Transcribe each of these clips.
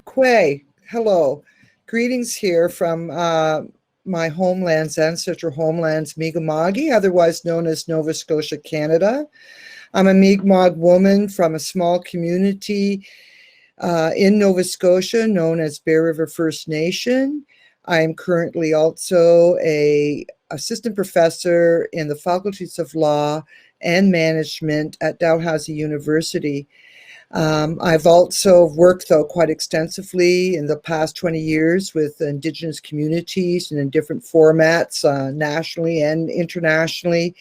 Kwe, hello. Greetings here from my homelands, ancestral homelands, Mi'kma'ki, otherwise known as Nova Scotia, Canada. I'm a Mi'kmaq woman from a small community in Nova Scotia known as Bear River First Nation. I am currently also an assistant professor in the faculties of law and management at Dalhousie University. I've also worked, though, quite extensively in the past 20 years with Indigenous communities and in different formats, nationally and internationally.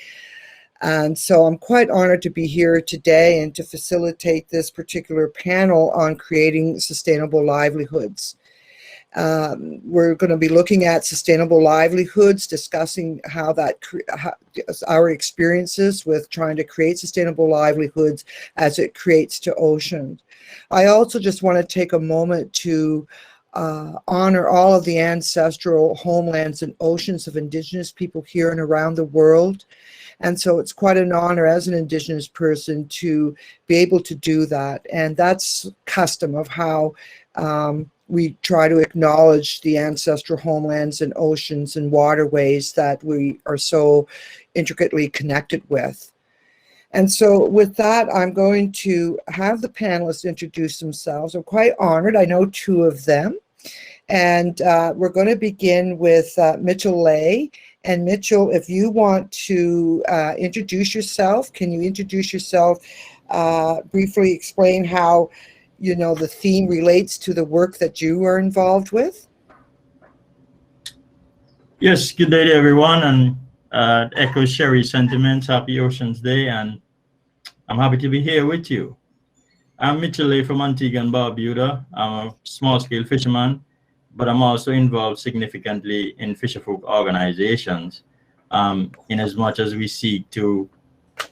And so I'm quite honored to be here today and to facilitate this particular panel on creating sustainable livelihoods. We're going to be looking at sustainable livelihoods, discussing how our experiences with trying to create sustainable livelihoods as it creates to ocean. I also just want to take a moment to honor all of the ancestral homelands and oceans of Indigenous people here and around the world. And so it's quite an honor as an Indigenous person to be able to do that. And that's custom of how we try to acknowledge the ancestral homelands and oceans and waterways that we are so intricately connected with. And so with that, I'm going to have the panelists introduce themselves. I'm quite honored. I know two of them. And we're going to begin with Mitchell Lay. And Mitchell, if you want to introduce yourself, can you introduce yourself, briefly explain how the theme relates to the work that you are involved with? Yes, good day to everyone, and echo Sherry's sentiments. Happy Oceans Day, and I'm happy to be here with you. I'm Mitchell Lay from Antigua and Barbuda. I'm a small-scale fisherman, but I'm also involved significantly in fisherfolk organizations, in as much as we seek to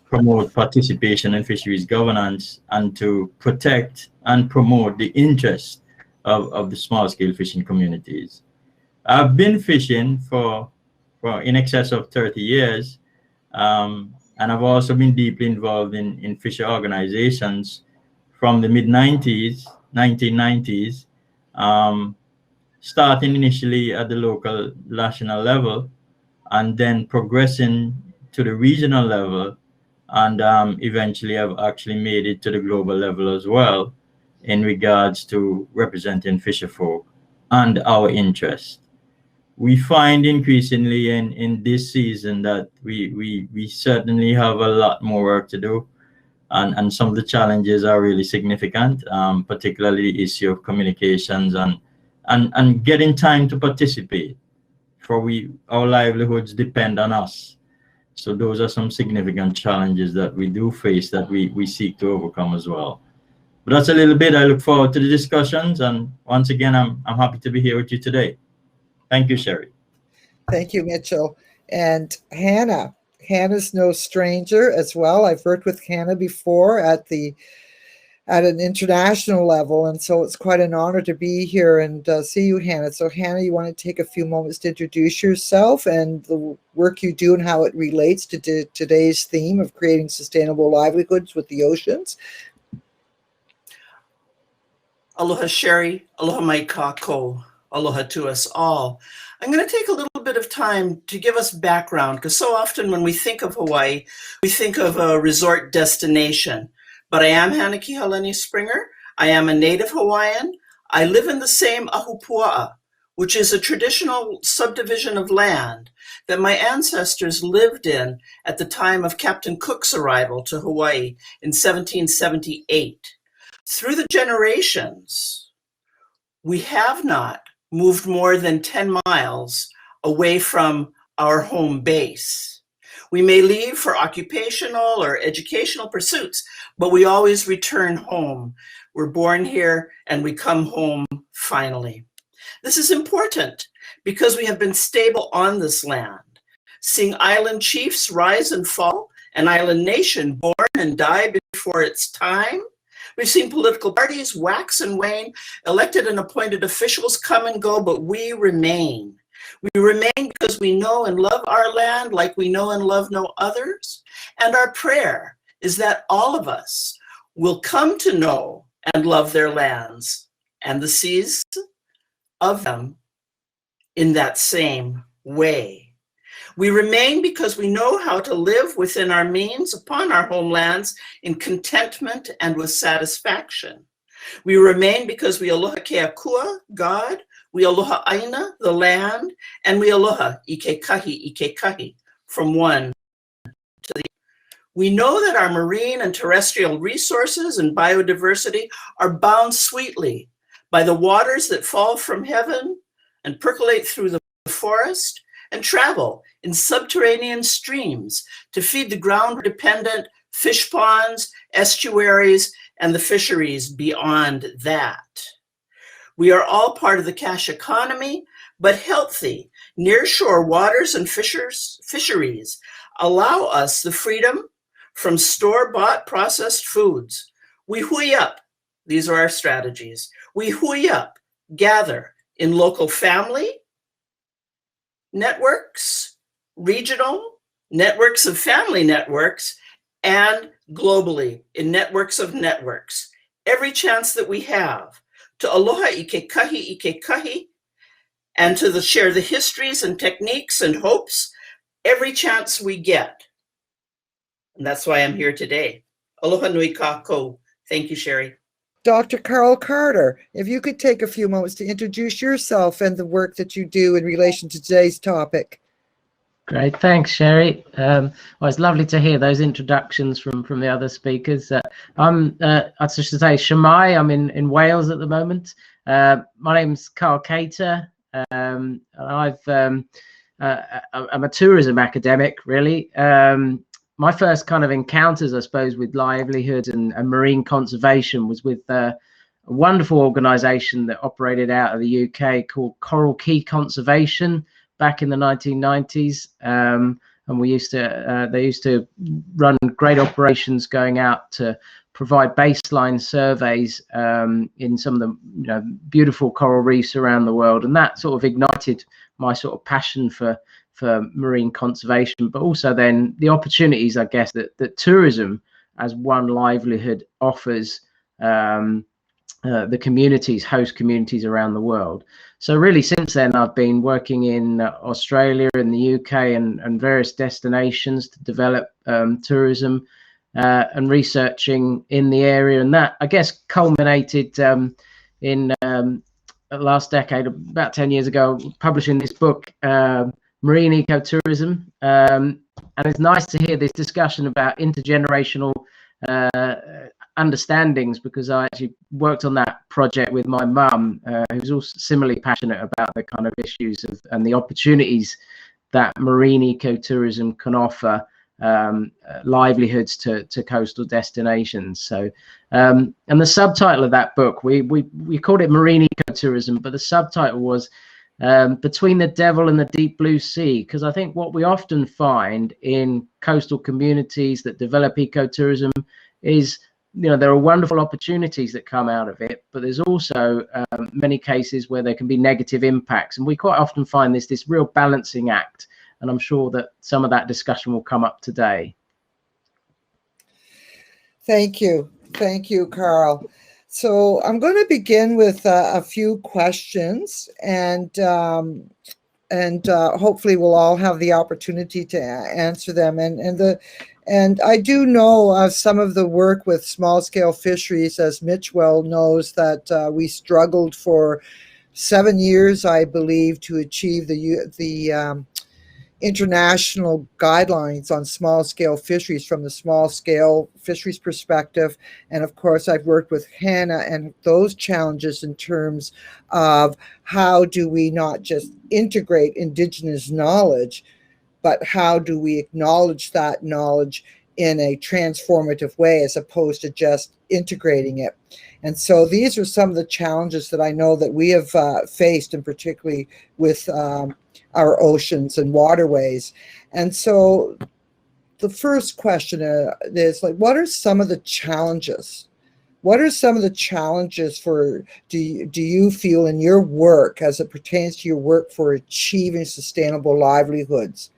promote participation in fisheries governance and to protect and promote the interest of the small-scale fishing communities. I've been fishing for in excess of 30 years, and I've also been deeply involved in fisher organizations from the mid-90s, 1990s, starting initially at the local national level and then progressing to the regional level, and eventually I've actually made it to the global level as well in regards to representing fisherfolk and our interest. We find increasingly in this season that we certainly have a lot more work to do, and some of the challenges are really significant, particularly the issue of communications and getting time to participate, for our livelihoods depend on us. So those are some significant challenges that we do face that we seek to overcome as well. But that's a little bit. I look forward to the discussions, and once again, I'm happy to be here with you today. Thank you, Sherry. Thank you, Mitchell. And Hannah. Hannah's no stranger as well. I've worked with Hannah before at an international level, and so it's quite an honor to be here and see you, Hannah. So Hannah, you want to take a few moments to introduce yourself and the work you do and how it relates to today's theme of creating sustainable livelihoods with the oceans? Aloha, Sherry. Aloha mai kako. Aloha to us all. I'm going to take a little bit of time to give us background, because so often when we think of Hawaii, we think of a resort destination. But I am Hanaki Holani Springer. I am a native Hawaiian. I live in the same ahupua'a, which is a traditional subdivision of land that my ancestors lived in at the time of Captain Cook's arrival to Hawaii in 1778. Through the generations, we have not moved more than 10 miles away from our home base. We may leave for occupational or educational pursuits, but we always return home. We're born here and we come home finally. This is important because we have been stable on this land, seeing island chiefs rise and fall, an island nation born and die before its time. We've seen political parties wax and wane, elected and appointed officials come and go, but we remain. We remain because we know and love our land like we know and love no others. And our prayer is that all of us will come to know and love their lands and the seas of them in that same way. We remain because we know how to live within our means upon our homelands in contentment and with satisfaction. We remain because we aloha keakua, God, we aloha aina, the land, and we aloha ike kahi, from one to the other. We know that our marine and terrestrial resources and biodiversity are bound sweetly by the waters that fall from heaven and percolate through the forest and travel in subterranean streams to feed the ground-dependent fish ponds, estuaries, and the fisheries beyond that. We are all part of the cash economy, but healthy, nearshore waters and fisheries allow us the freedom from store-bought processed foods. We hui up. These are our strategies. We hui up, gather in local family networks, regional networks of family networks, and globally in networks of networks. Every chance that we have to aloha ike kahi, and to share the histories and techniques and hopes, every chance we get. And that's why I'm here today. Aloha nui kākou. Thank you, Sherry. Dr. Carl Carter, if you could take a few moments to introduce yourself and the work that you do in relation to today's topic. Great, thanks, Sherry. Well, it's lovely to hear those introductions from the other speakers. I should say Shemai. I'm in Wales at the moment. My name's Carl Cater. I'm a tourism academic, really. My first kind of encounters, I suppose, with livelihoods and marine conservation was with a wonderful organisation that operated out of the UK called Coral Key Conservation back in the 1990s. And we used to, they used to run great operations going out to provide baseline surveys in some of the beautiful coral reefs around the world. And that sort of ignited my sort of passion for marine conservation, but also then the opportunities, I guess, that tourism as one livelihood offers the communities, host communities around the world. So really since then I've been working in Australia and the UK and various destinations to develop tourism and researching in the area, and that I guess culminated in last decade, about 10 years ago, publishing this book, Marine Ecotourism, and it's nice to hear this discussion about intergenerational understandings, because I actually worked on that project with my mum, who's also similarly passionate about the kind of issues and the opportunities that marine ecotourism can offer livelihoods to coastal destinations. So and the subtitle of that book, we called it Marine Ecotourism, but the subtitle was Between the Devil and the Deep Blue Sea, because I think what we often find in coastal communities that develop ecotourism is, there are wonderful opportunities that come out of it, but there's also many cases where there can be negative impacts, and we quite often find this real balancing act, and I'm sure that some of that discussion will come up today. Thank you, Carl. So I'm going to begin with a few questions, and hopefully we'll all have the opportunity to answer them. And I do know of some of the work with small scale fisheries, as Mitch well knows, that we struggled for 7 years, I believe, to achieve the international guidelines on small scale fisheries from the small scale fisheries perspective. And of course, I've worked with Hannah and those challenges in terms of how do we not just integrate Indigenous knowledge, but how do we acknowledge that knowledge in a transformative way as opposed to just integrating it. And so these are some of the challenges that I know that we have faced, and particularly with our oceans and waterways. And so the first question is, like, what are some of the challenges? What are some of the challenges do you feel in your work as it pertains to your work for achieving sustainable livelihoods?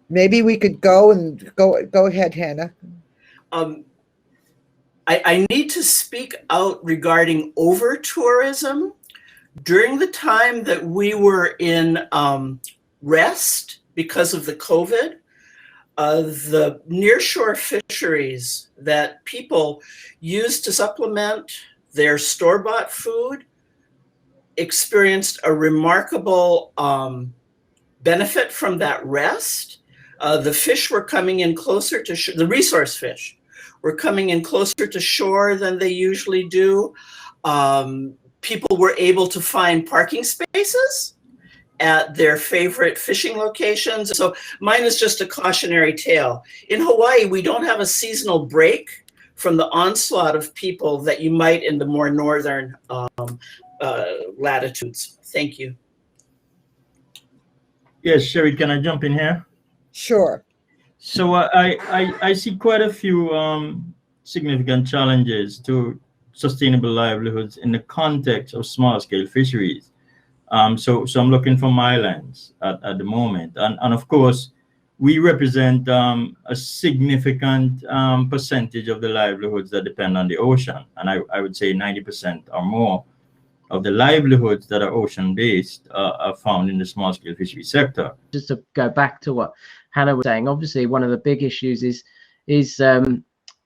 Maybe we could go ahead, Hannah. I need to speak out regarding over-tourism. During the time that we were in rest because of the COVID, the nearshore fisheries that people use to supplement their store-bought food experienced a remarkable benefit from that rest. The fish were coming in closer to the resource fish were coming in closer to shore than they usually do. People were able to find parking spaces at their favorite fishing locations. So mine is just a cautionary tale. In Hawaii, we don't have a seasonal break from the onslaught of people that you might in the more northern latitudes. Thank you. Yes, Sherry, can I jump in here? Sure. So I see quite a few significant challenges to sustainable livelihoods in the context of small-scale fisheries. So I'm looking from my lens at the moment. And of course, we represent a significant percentage of the livelihoods that depend on the ocean. And I would say 90% or more of the livelihoods that are ocean-based are found in the small-scale fishery sector. Just to go back to what Hannah was saying, obviously one of the big issues is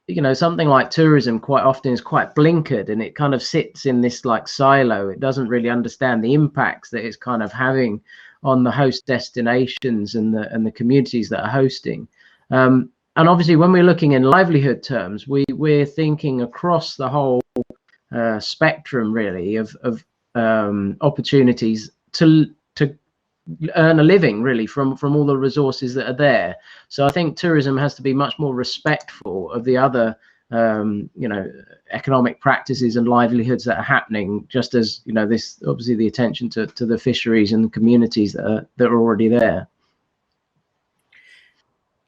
you know, something like tourism quite often is quite blinkered, and it kind of sits in this like silo. It doesn't really understand the impacts that it's kind of having on the host destinations and the communities that are hosting. And obviously when we're looking in livelihood terms, we're thinking across the whole spectrum really of opportunities to earn a living really from all the resources that are there. So I think tourism has to be much more respectful of the other you know, economic practices and livelihoods that are happening, just as, you know, this obviously the attention to the fisheries and the communities that are already there.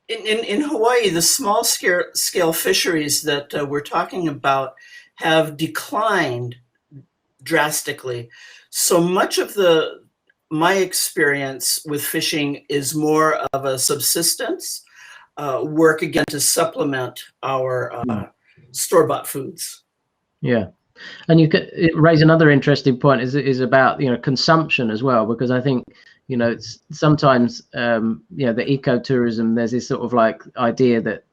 In Hawaii, the small scale fisheries that we're talking about have declined drastically. So much of my experience with fishing is more of a subsistence work, again, to supplement our store-bought foods. Yeah. And you could raise another interesting point is about, you know, consumption as well, because I think, you know, it's sometimes you know, the ecotourism, there's this sort of like idea that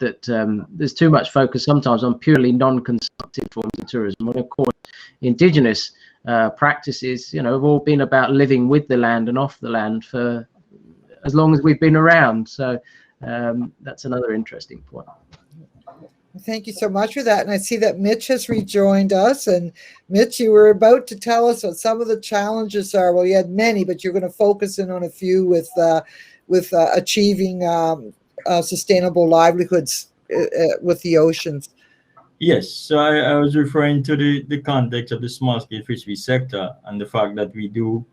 there's too much focus sometimes on purely non-consumptive forms of tourism. And of course, indigenous practices, you know, have all been about living with the land and off the land for as long as we've been around. So that's another interesting point. Thank you so much for that. And I see that Mitch has rejoined us. And Mitch, you were about to tell us what some of the challenges are. Well, you had many, but you're going to focus in on a few with achieving sustainable livelihoods with the oceans. Yes, so I was referring to the context of the small-scale fishery sector and the fact that we do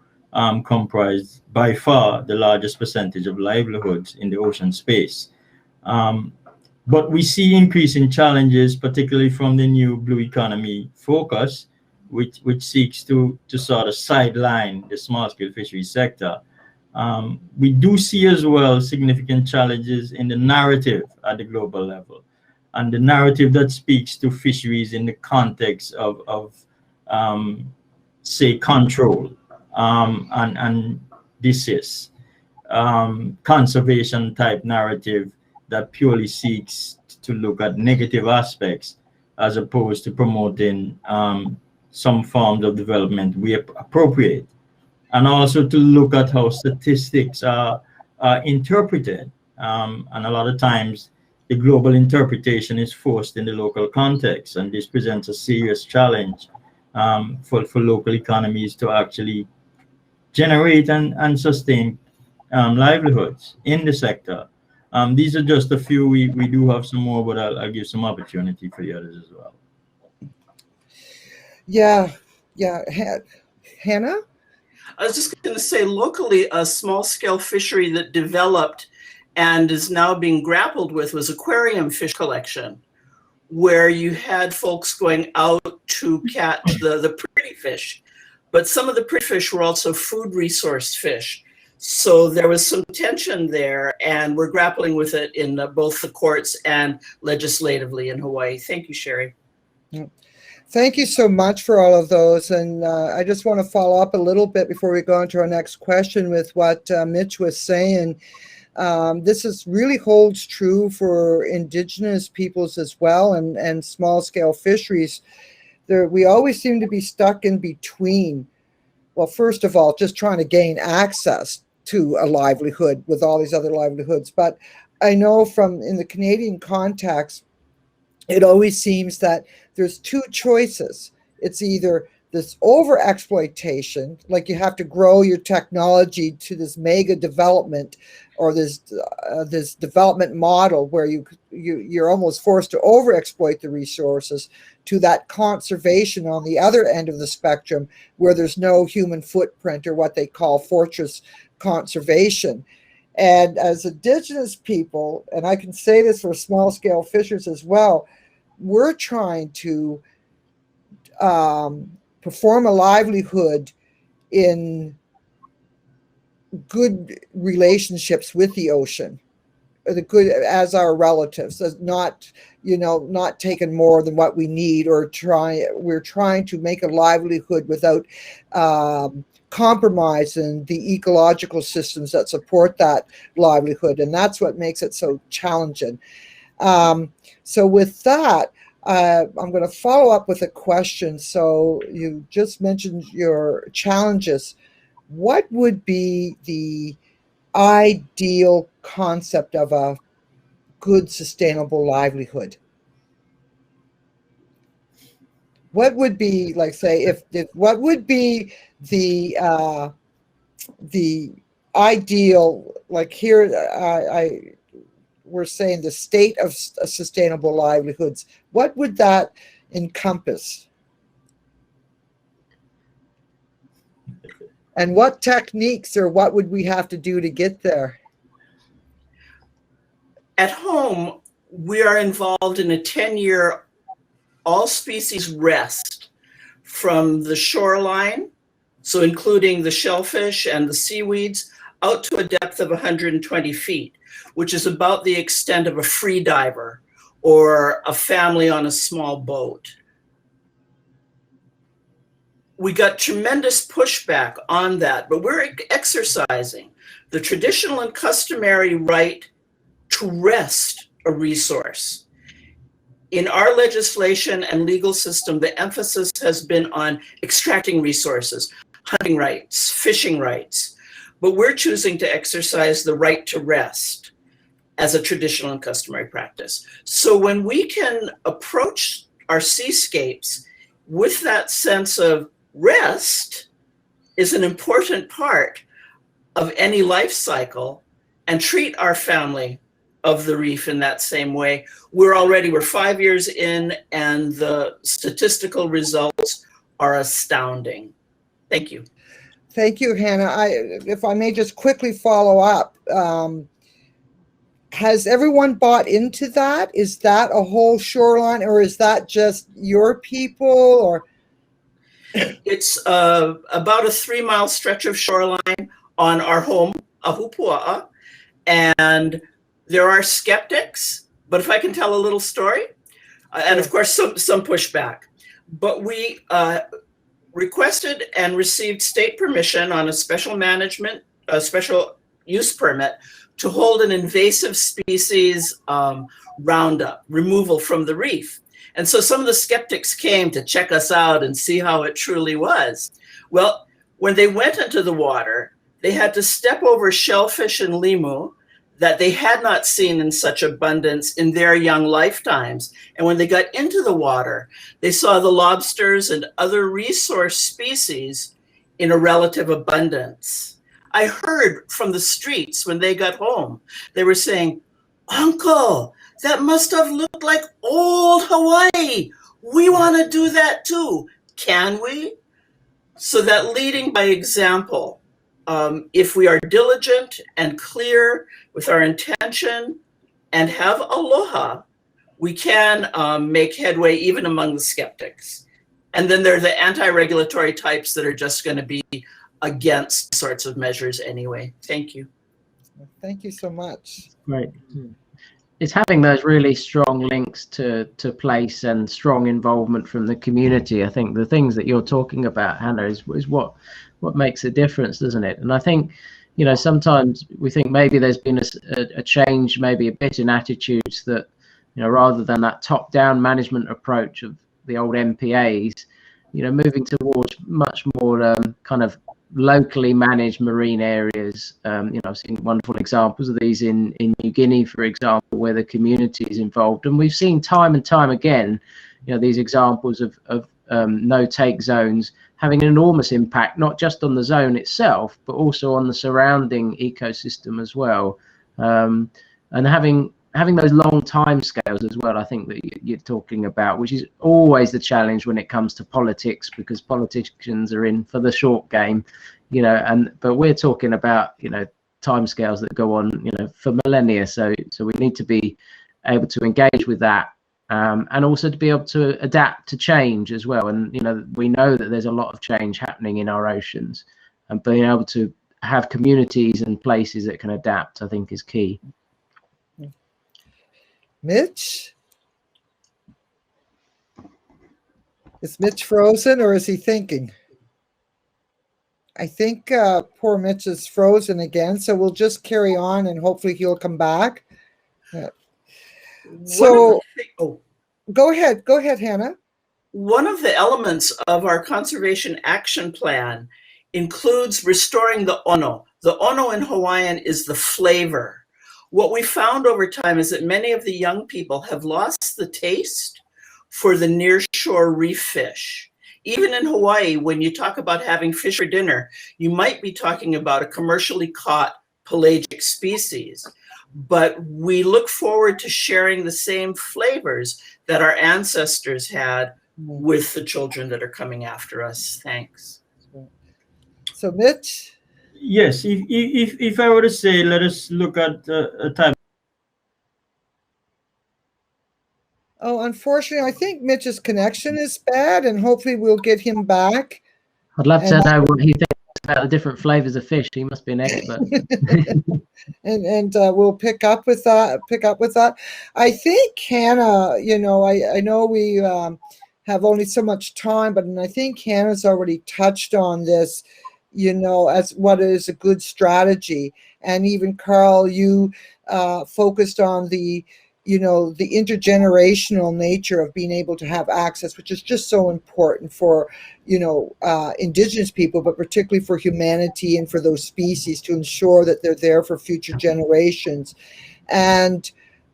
comprise by far the largest percentage of livelihoods in the ocean space. But we see increasing challenges, particularly from the new blue economy focus, which seeks to sort of sideline the small-scale fishery sector. We do see as well significant challenges in the narrative at the global level, and the narrative that speaks to fisheries in the context of say, control and disease, conservation type narrative that purely seeks to look at negative aspects as opposed to promoting some forms of development we appropriate, and also to look at how statistics are interpreted. And a lot of times the global interpretation is forced in the local context, and this presents a serious challenge for local economies to actually generate and sustain livelihoods in the sector. These are just a few. We do have some more, but I'll give some opportunity for the others as well. Yeah. Hannah? I was just going to say, locally, a small-scale fishery that developed and is now being grappled with was aquarium fish collection, where you had folks going out to catch the pretty fish. But some of the pretty fish were also food resource fish. So there was some tension there, and we're grappling with it in both the courts and legislatively in Hawaii. Thank you, Sherry. Thank you so much for all of those. And I just want to follow up a little bit before we go on to our next question with what Mitch was saying. This really holds true for Indigenous peoples as well, and small-scale fisheries. We always seem to be stuck in between. Well, first of all, just trying to gain access to a livelihood with all these other livelihoods. But I know from in the Canadian context, it always seems that there's two choices. It's either this over exploitation, like you have to grow your technology to this mega development, or this development model where you're almost forced to over exploit the resources, to that conservation on the other end of the spectrum where there's no human footprint, or what they call fortress conservation. And as Indigenous people, and I can say this for small scale fishers as well, we're trying to perform a livelihood in good relationships with the ocean, the good as our relatives, as not taking more than what we need, or we're trying to make a livelihood without compromising the ecological systems that support that livelihood. And that's what makes it so challenging. So with that, I'm going to follow up with a question. So you just mentioned your challenges. What would be the ideal concept of a good, sustainable livelihood? What would be, like, say, if what would be the ideal, like here, we're saying the state of sustainable livelihoods. What would that encompass? And what techniques, or what would we have to do to get there? At home, we are involved in a 10-year all species rest from the shoreline, so including the shellfish and the seaweeds, out to a depth of 120 feet, which is about the extent of a free diver or a family on a small boat. We got tremendous pushback on that, but we're exercising the traditional and customary right to rest a resource. In our legislation and legal system, the emphasis has been on extracting resources, hunting rights, fishing rights, but we're choosing to exercise the right to rest as a traditional and customary practice. So when we can approach our seascapes with that sense of rest is an important part of any life cycle, and treat our family of the reef in that same way, we're 5 years in, and the statistical results are astounding. Thank you. Thank you, Hannah. If I may just quickly follow up, has everyone bought into that? Is that a whole shoreline, or is that just your people? Or it's about a 3-mile stretch of shoreline on our home, Ahupua'a, and there are skeptics, but if I can tell a little story, and of course some pushback, but we requested and received state permission on a special use permit to hold an invasive species roundup, removal from the reef. And so some of the skeptics came to check us out and see how it truly was. Well, when they went into the water, they had to step over shellfish and limu that they had not seen in such abundance in their young lifetimes. And when they got into the water, they saw the lobsters and other resource species in a relative abundance. I heard from the streets when they got home, they were saying, "Uncle, that must have looked like old Hawaii. We want to do that too. Can we?" So that leading by example, if we are diligent and clear with our intention and have aloha, we can make headway even among the skeptics. And then there are the anti-regulatory types that are just going to be against sorts of measures anyway. Thank you. Thank you so much. Right. it's having those really strong links to place and strong involvement from the community. I think the things that you're talking about, Hannah, is what makes a difference, doesn't it? And I think, you know, sometimes we think maybe there's been a change, maybe a bit in attitudes, that, you know, rather than that top-down management approach of the old MPAs, you know, moving towards much more kind of locally managed marine areas. You know, I've seen wonderful examples of these in New Guinea, for example, where the community is involved. And we've seen time and time again, you know, these examples of no-take zones having an enormous impact, not just on the zone itself, but also on the surrounding ecosystem as well. And having those long time scales as well, I think that you're talking about, which is always the challenge when it comes to politics, because politicians are in for the short game, you know, but we're talking about, you know, time scales that go on, you know, for millennia. So we need to be able to engage with that, and also to be able to adapt to change as well. And, you know, we know that there's a lot of change happening in our oceans, and being able to have communities and places that can adapt, I think, is key. Mitch? Is Mitch frozen, or is he thinking? I think poor Mitch is frozen again, so we'll just carry on and hopefully he'll come back. So go ahead, Hannah. One of the elements of our conservation action plan includes restoring the ono. The ono in Hawaiian is the flavor. What we found over time is that many of the young people have lost the taste for the nearshore reef fish. Even in Hawaii, when you talk about having fish for dinner, you might be talking about a commercially caught pelagic species. But we look forward to sharing the same flavors that our ancestors had with the children that are coming after us. Thanks. So Mitch? Yes, if I were to say, let us look at a type. Oh, unfortunately, I think Mitch's connection is bad, and hopefully we'll get him back. I'd love to know what he thinks about the different flavors of fish. He must be an expert. and we'll pick up with that. I think, Hannah, you know, I know we have only so much time, but I think Hannah's already touched on this, you know, as what is a good strategy. And even Carl, you focused on the, you know, the intergenerational nature of being able to have access, which is just so important for, you know, indigenous people, but particularly for humanity and for those species, to ensure that they're there for future generations. And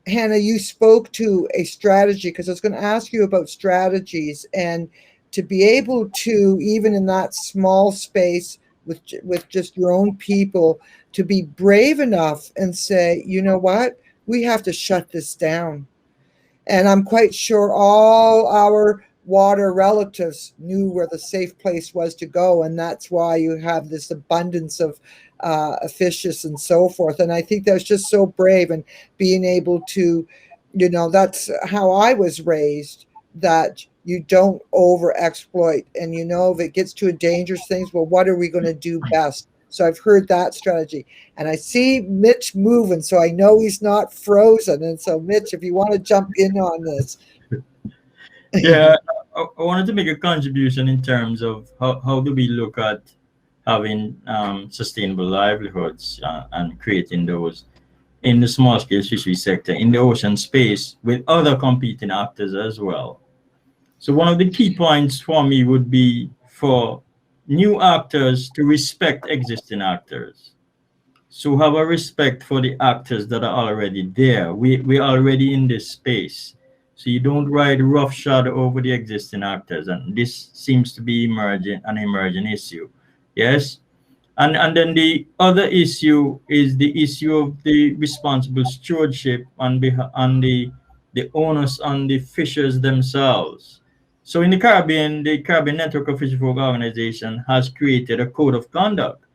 Hannah, you spoke to a strategy, because I was going to ask you about strategies, and to be able to, even in that small space with just your own people, to be brave enough and say, you know what, we have to shut this down. And I'm quite sure all our water relatives knew where the safe place was to go, and that's why you have this abundance of fishes and so forth. And I think that's just so brave, and being able to, you know, that's how I was raised, that you don't over exploit. And, you know, if it gets to a dangerous things, well, what are we going to do best? So I've heard that strategy, and I see Mitch moving, so I know he's not frozen. And so, Mitch, if you want to jump in on this. Yeah, I wanted to make a contribution in terms of how do we look at having sustainable livelihoods and creating those in the small scale fishery sector, in the ocean space, with other competing actors as well. So one of the key points for me would be for new actors to respect existing actors. So have a respect for the actors that are already there. We're already in this space. So you don't ride roughshod over the existing actors. And this seems to be an emerging issue. Yes. And then the other issue is the issue of the responsible stewardship on the onus on the fishers themselves. So in the Caribbean Network of Fisherfolk Organization has created a code of conduct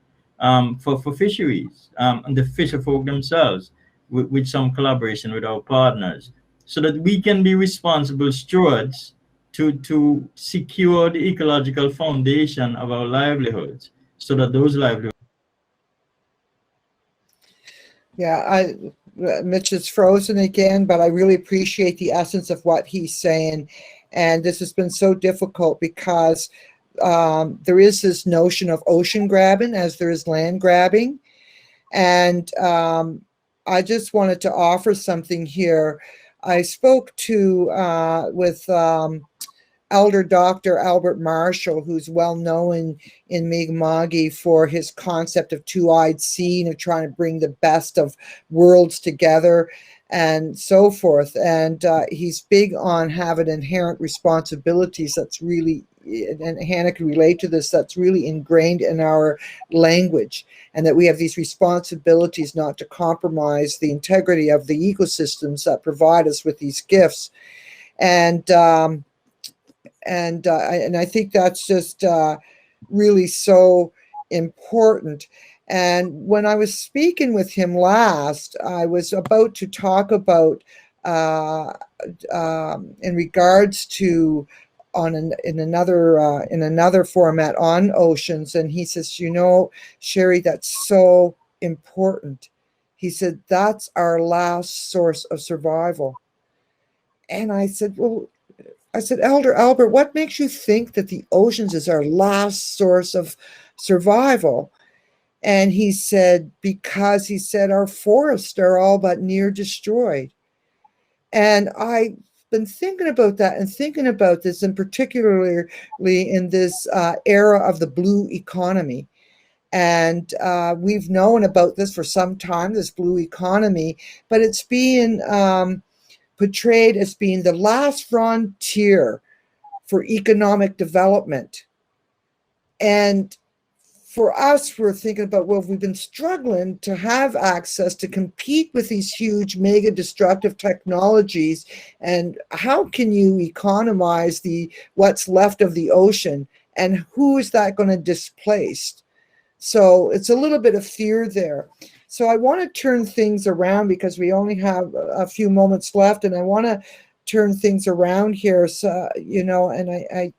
for fisheries and the fisherfolk themselves, with some collaboration with our partners, so that we can be responsible stewards to secure the ecological foundation of our livelihoods, so that those livelihoods. Yeah, Mitch is frozen again, but I really appreciate the essence of what he's saying. And this has been so difficult because there is this notion of ocean grabbing as there is land grabbing. And I just wanted to offer something here. I spoke to with Elder Dr. Albert Marshall, who's well known in Mi'kma'ki for his concept of two-eyed seeing, of trying to bring the best of worlds together and so forth. And he's big on having inherent responsibilities. That's really, and Hannah can relate to this, that's really ingrained in our language, and that we have these responsibilities not to compromise the integrity of the ecosystems that provide us with these gifts. And I think that's just really so important. And when I was speaking with him last, I was about to talk about in regards to in another format on oceans, and he says, you know, Sherry, that's so important. He said that's our last source of survival. And I said, well, Elder Albert, what makes you think that the oceans is our last source of survival? And he said, because he said our forests are all but near destroyed. And I've been thinking about that and thinking about this, and particularly in this era of the blue economy. And we've known about this for some time, this blue economy, but it's being portrayed as being the last frontier for economic development. And for us, we're thinking about, well, we've been struggling to have access to compete with these huge mega destructive technologies, and how can you economize what's left of the ocean, and who is that going to displace? So it's a little bit of fear there. So I want to turn things around because we only have a few moments left, and I want to turn things around here. So, you know, and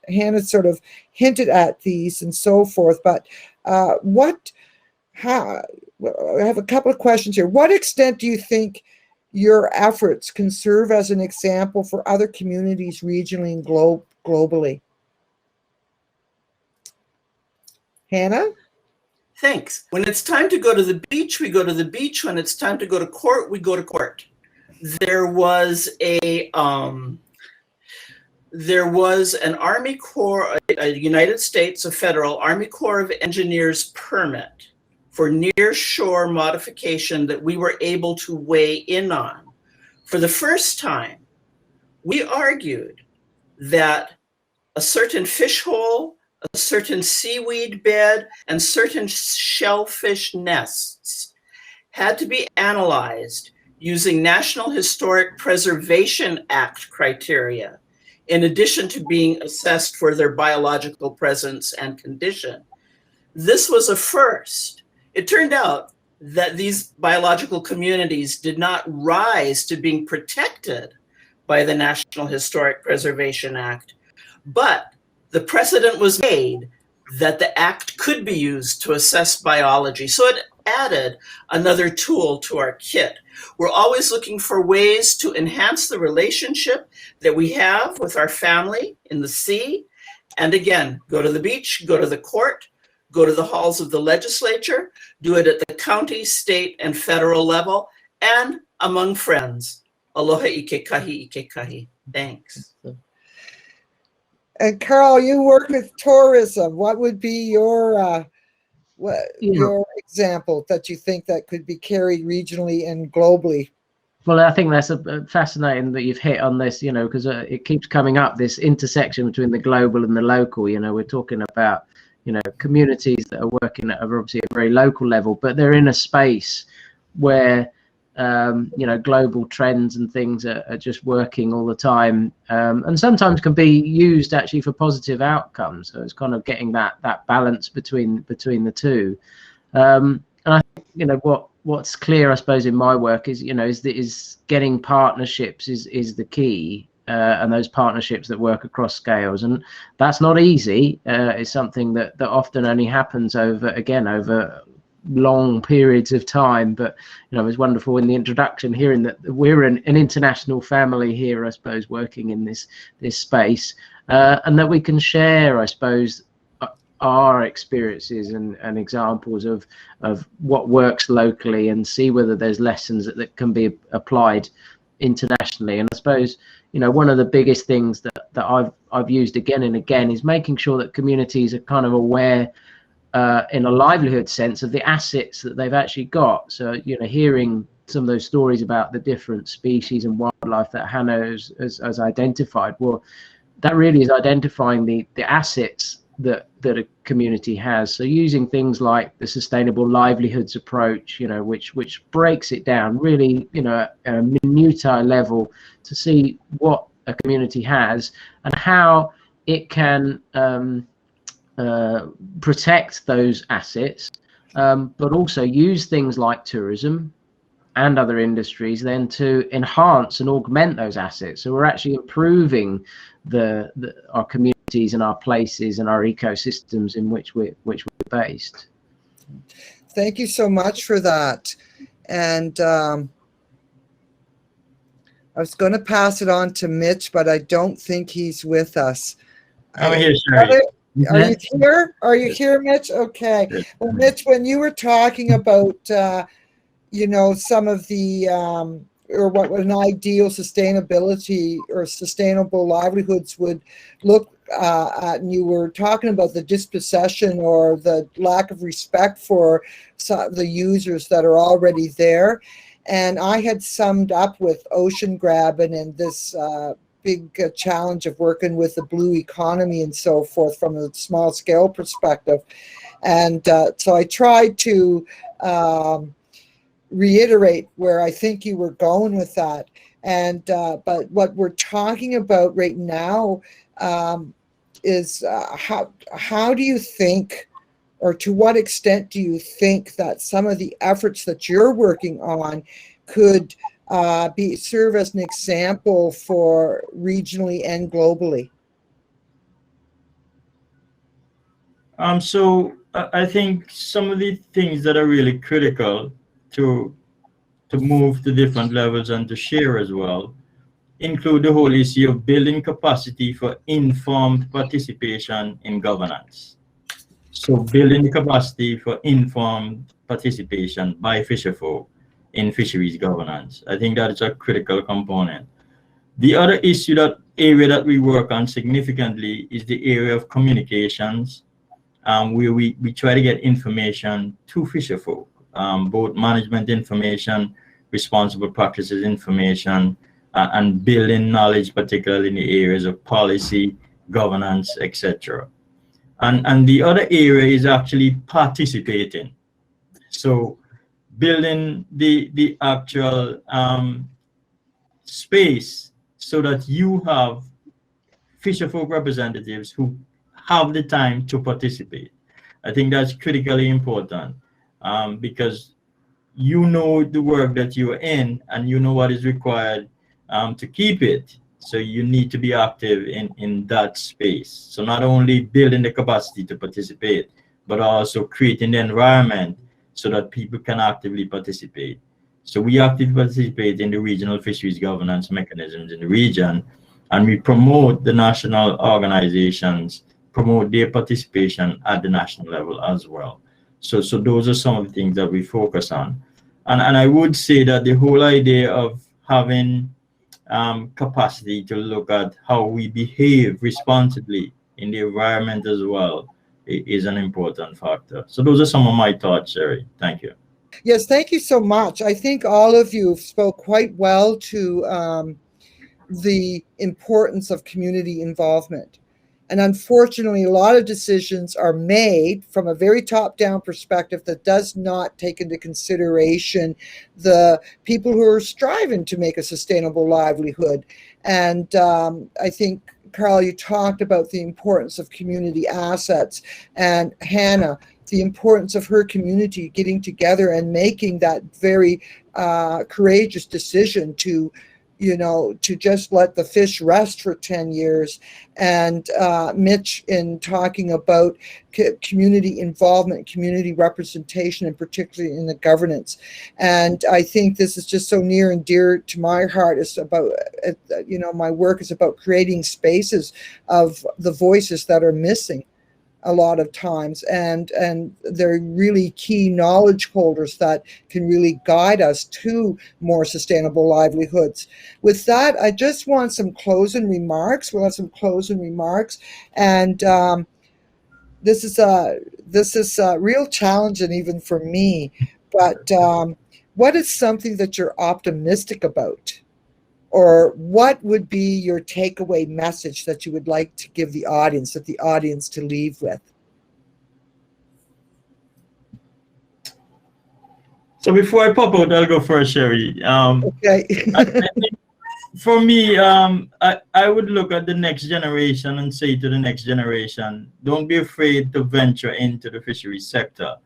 Hannah sort of hinted at these and so forth, but I have a couple of questions here. What extent do you think your efforts can serve as an example for other communities regionally and globally? Hannah? Thanks. When it's time to go to the beach, we go to the beach. When it's time to go to court, we go to court. There was an Army Corps, a United States, a federal Army Corps of Engineers permit for near shore modification that we were able to weigh in on. For the first time, we argued that a certain fish hole, a certain seaweed bed, and certain shellfish nests had to be analyzed using National Historic Preservation Act criteria, in addition to being assessed for their biological presence and condition. This was a first. It turned out that these biological communities did not rise to being protected by the National Historic Preservation Act, but the precedent was made that the act could be used to assess biology. So it added another tool to our kit. We're always looking for ways to enhance the relationship that we have with our family in the sea. And again, go to the beach, go to the court, go to the halls of the legislature, do it at the county, state, and federal level, and among friends. Aloha ike kahi. Thanks. And Carl, you work with tourism. What would be your example that you think that could be carried regionally and globally? Well, I think that's fascinating that you've hit on this, you know, because it keeps coming up, this intersection between the global and the local. You know, we're talking about, you know, communities that are working at obviously a very local level, but they're in a space where you know, global trends and things are just working all the time, and sometimes can be used actually for positive outcomes. So it's kind of getting that balance between the two. And I think, you know, what's clear, I suppose, in my work is, you know, is getting partnerships is the key, and those partnerships that work across scales, and that's not easy. It's something that often only happens over long periods of time. But it was wonderful in the introduction hearing that we're an international family here, I suppose, working in this space, and that we can share, I suppose, our experiences and examples of what works locally, and see whether there's lessons that can be applied internationally. And I suppose one of the biggest things that I've used again and again is making sure that communities are kind of aware in a livelihood sense of the assets that they've actually got. So hearing some of those stories about the different species and wildlife that Hannah has identified, well, that really is identifying the assets that a community has. So using things like the sustainable livelihoods approach, which breaks it down really, at a minutiae level to see what a community has and how it can protect those assets, but also use things like tourism and other industries then to enhance and augment those assets. So we're actually improving our communities and our places and our ecosystems in which we're based. Thank you so much for that. And I was going to pass it on to Mitch, but I don't think he's with us. I'm here, Sherry. Are you here? Are you here, Mitch? Okay. Well, Mitch, when you were talking about, some of the, or what an ideal sustainability or sustainable livelihoods would look at, and you were talking about the dispossession or the lack of respect for the users that are already there. And I had summed up with ocean grabbing and this big challenge of working with the blue economy and so forth from a small scale perspective. And so I tried to reiterate where I think you were going with that. And but what we're talking about right now is how do you think, or to what extent do you think that some of the efforts that you're working on could serve as an example for regionally and globally? So I think some of the things that are really critical to move to different levels and to share as well include the whole issue of building capacity for informed participation in governance. So building the capacity for informed participation by fisherfolk in fisheries governance. I think that is a critical component. The other area that we work on significantly is the area of communications, where we try to get information to fisherfolk, both management information, responsible practices information, and building knowledge, particularly in the areas of policy, governance, etc. And the other area is actually participating. So building the actual space so that you have fisherfolk representatives who have the time to participate. I think that's critically important, because you know the work that you're in and you know what is required to keep it. So you need to be active in that space. So not only building the capacity to participate, but also creating the environment so that people can actively participate. So we actively participate in the regional fisheries governance mechanisms in the region, and we promote the national organizations, promote their participation at the national level as well. So those are some of the things that we focus on. And I would say that the whole idea of having capacity to look at how we behave responsibly in the environment as well is an important factor. So those are some of my thoughts, Sherry. Thank you. Yes, thank you so much. I think all of you spoke quite well to the importance of community involvement. And unfortunately, a lot of decisions are made from a very top-down perspective that does not take into consideration the people who are striving to make a sustainable livelihood. And I think, Carl, you talked about the importance of community assets, and Hannah, the importance of her community getting together and making that very courageous decision to you know, to just let the fish rest for 10 years. And Mitch, in talking about community involvement, community representation, and particularly in the governance. And I think this is just so near and dear to my heart. It's about, you know, my work is about creating spaces of the voices that are missing a lot of times, and they're really key knowledge holders that can really guide us to more sustainable livelihoods. With that, I just want some closing remarks. We'll have some closing remarks, and this is a real challenge, and even for me. But what is something that you're optimistic about? Or what would be your takeaway message that you would like to give the audience, that the audience to leave with? So before I pop out, I'll go first, Sherry. Okay. I think for me, I would look at the next generation and say to the next generation, don't be afraid to venture into the fisheries sector.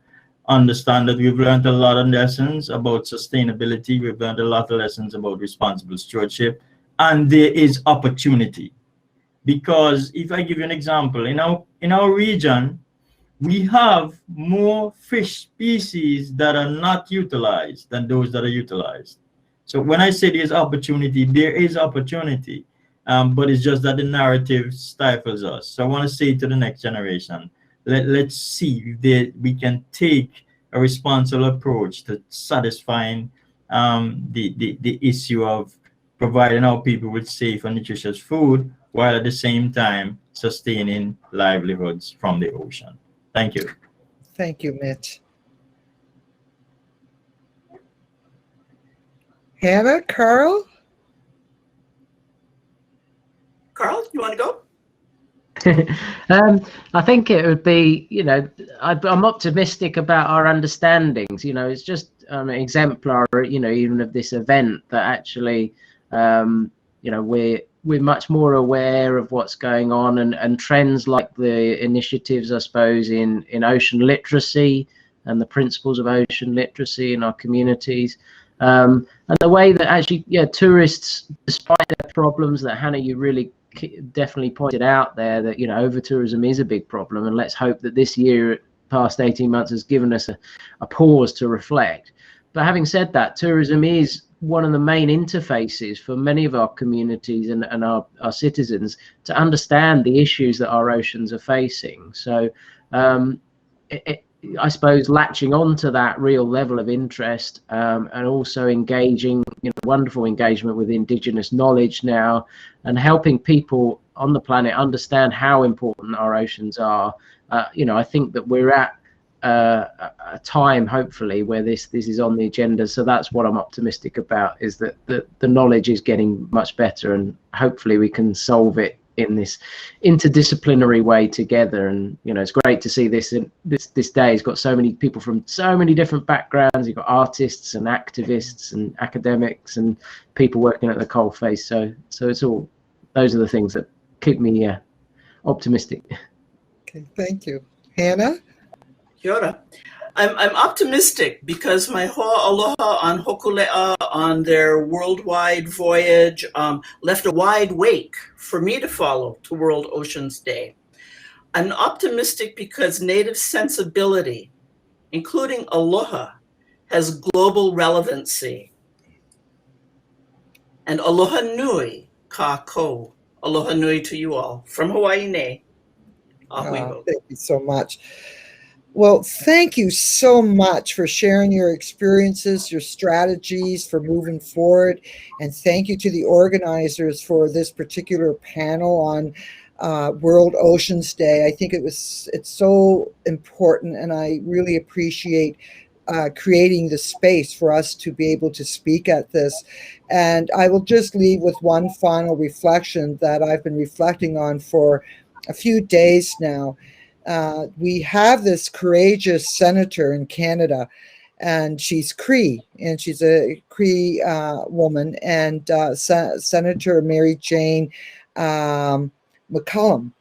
Understand that we've learned a lot of lessons about sustainability. We've learned a lot of lessons about responsible stewardship, and there is opportunity. Because if I give you an example, in our region, we have more fish species that are not utilized than those that are utilized. So when I say there's opportunity, there is opportunity, but it's just that the narrative stifles us. So I want to say to the next generation, let's see if we can take a responsible approach to satisfying the issue of providing our people with safe and nutritious food, while at the same time sustaining livelihoods from the ocean. Thank you. Thank you, Mitch. Hannah, Carl? Carl, you want to go? I think it would be, you know, I'm optimistic about our understandings. You know, it's just exemplar, you know, even of this event, that actually, you know, we're much more aware of what's going on, and trends like the initiatives, I suppose, in ocean literacy and the principles of ocean literacy in our communities. And the way that actually, yeah, tourists, despite their problems that Hannah, you really definitely pointed out there, that, you know, over tourism is a big problem, and let's hope that this year, past 18 months, has given us a pause to reflect. But having said that, tourism is one of the main interfaces for many of our communities and our citizens to understand the issues that our oceans are facing. So I suppose latching on to that real level of interest, and also engaging, you know, wonderful engagement with Indigenous knowledge now, and helping people on the planet understand how important our oceans are. You know, I think that we're at a time, hopefully, where this is on the agenda. So that's what I'm optimistic about, is that the knowledge is getting much better, and hopefully we can solve it in this interdisciplinary way together. And, you know, it's great to see this day has got so many people from so many different backgrounds. You've got artists and activists and academics and people working at the coalface. So it's all, those are the things that keep me optimistic. Okay, thank you. Hannah? Kia ora. I'm optimistic because my hoa aloha on Hokulea on their worldwide voyage left a wide wake for me to follow to World Oceans Day. I'm optimistic because Native sensibility, including aloha, has global relevancy. And aloha nui ka ko. Aloha nui to you all. From Hawaii nei. Thank you so much. Well, thank you so much for sharing your experiences, your strategies for moving forward. And thank you to the organizers for this particular panel on World Oceans Day. I think it's so important, and I really appreciate creating the space for us to be able to speak at this. And I will just leave with one final reflection that I've been reflecting on for a few days now. We have this courageous senator in Canada, and she's Cree, and she's a Cree woman, and Senator Mary Jane McCallum.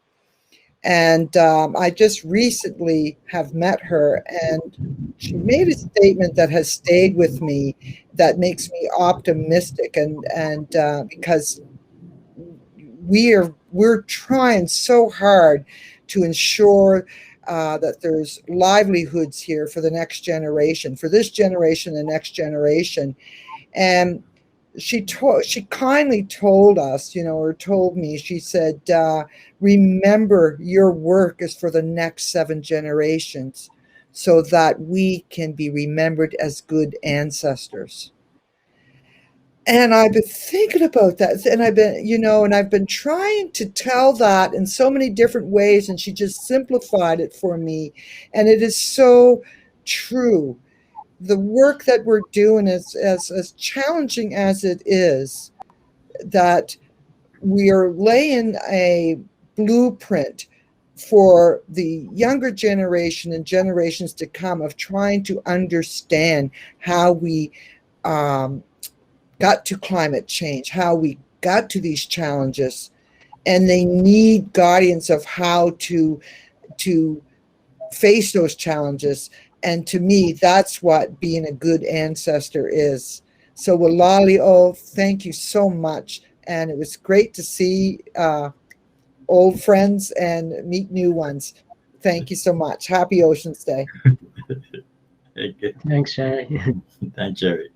And I just recently have met her, and she made a statement that has stayed with me, that makes me optimistic, and because we're trying so hard to ensure that there's livelihoods here for the next generation, for this generation, the next generation. And she kindly told us, or told me, she said, remember, your work is for the next 7 generations so that we can be remembered as good ancestors. And I've been thinking about that, and I've been trying to tell that in so many different ways, and she just simplified it for me. And it is so true. The work that we're doing is as challenging as it is, that we are laying a blueprint for the younger generation and generations to come of trying to understand how we got to climate change, how we got to these challenges, and they need guidance of how to face those challenges. And to me, that's what being a good ancestor is. So Walalio, thank you so much. And it was great to see old friends and meet new ones. Thank you so much. Happy Oceans Day. Okay. Thanks, Sherry. Thanks, Jerry.